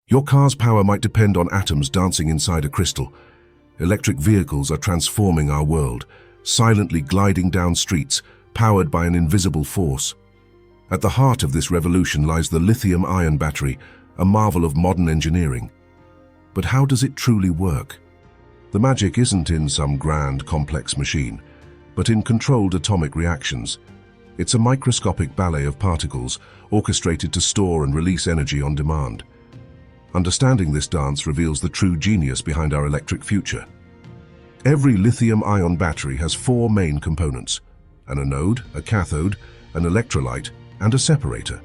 Your car's power might depend on atoms dancing inside a crystal. Electric vehicles are transforming our world, silently gliding down streets, powered by an invisible force. At the heart of this revolution lies the lithium-ion battery, a marvel of modern engineering. But how does it truly work? The magic isn't in some grand, complex machine, but in controlled atomic reactions. It's a microscopic ballet of particles, orchestrated to store and release energy on demand. Understanding this dance reveals the true genius behind our electric future. Every lithium-ion battery has four main components: an anode, a cathode, an electrolyte, and a separator.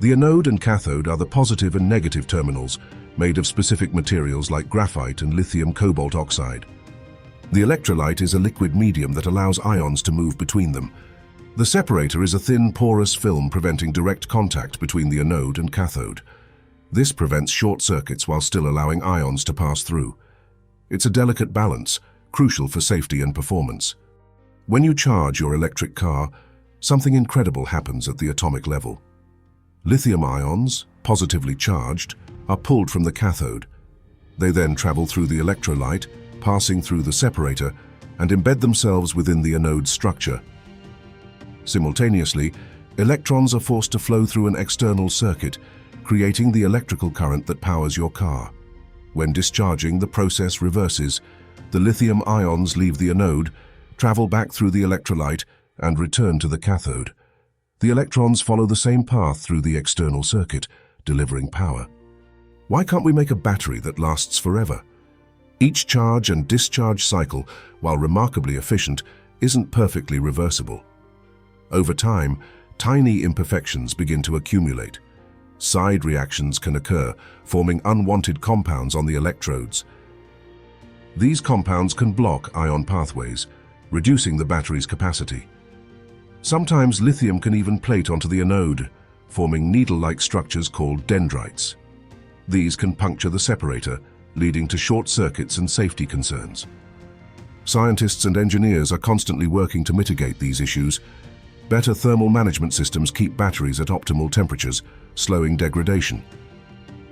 The anode and cathode are the positive and negative terminals, made of specific materials like graphite and lithium cobalt oxide. The electrolyte is a liquid medium that allows ions to move between them. The separator is a thin, porous film preventing direct contact between the anode and cathode. This prevents short circuits while still allowing ions to pass through. It's a delicate balance, crucial for safety and performance. When you charge your electric car, something incredible happens at the atomic level. Lithium ions, positively charged, are pulled from the cathode. They then travel through the electrolyte, passing through the separator, and embed themselves within the anode's structure. Simultaneously, electrons are forced to flow through an external circuit, creating the electrical current that powers your car. When discharging, the process reverses. The lithium ions leave the anode, travel back through the electrolyte, and return to the cathode. The electrons follow the same path through the external circuit, delivering power. Why can't we make a battery that lasts forever? Each charge and discharge cycle, while remarkably efficient, isn't perfectly reversible. Over time, tiny imperfections begin to accumulate. Side reactions can occur, forming unwanted compounds on the electrodes. These compounds can block ion pathways, reducing the battery's capacity. Sometimes lithium can even plate onto the anode, forming needle-like structures called dendrites. These can puncture the separator, leading to short circuits and safety concerns. Scientists and engineers are constantly working to mitigate these issues. Better thermal management systems keep batteries at optimal temperatures, slowing degradation.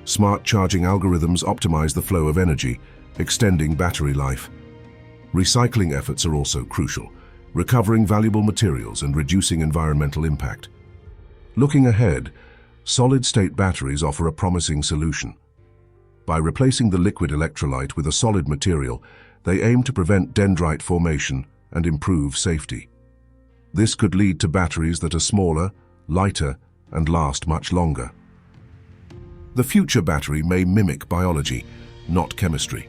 Smart charging algorithms optimize the flow of energy, extending battery life. Recycling efforts are also crucial, recovering valuable materials and reducing environmental impact. Looking ahead, solid-state batteries offer a promising solution. By replacing the liquid electrolyte with a solid material, they aim to prevent dendrite formation and improve safety. This could lead to batteries that are smaller, lighter, and last much longer. The future battery may mimic biology, not chemistry.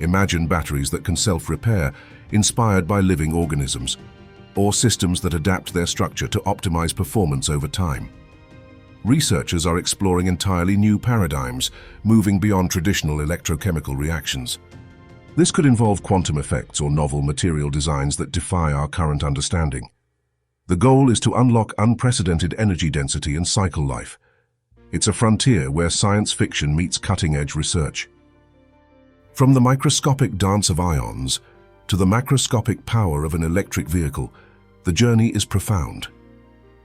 Imagine batteries that can self-repair, inspired by living organisms, or systems that adapt their structure to optimize performance over time. Researchers are exploring entirely new paradigms, moving beyond traditional electrochemical reactions. This could involve quantum effects or novel material designs that defy our current understanding. The goal is to unlock unprecedented energy density and cycle life. It's a frontier where science fiction meets cutting-edge research. From the microscopic dance of ions to the macroscopic power of an electric vehicle, the journey is profound.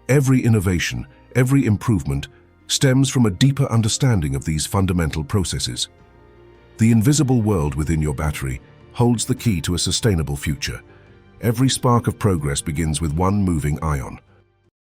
Every innovation, every improvement, stems from a deeper understanding of these fundamental processes. The invisible world within your battery holds the key to a sustainable future. Every spark of progress begins with one moving ion.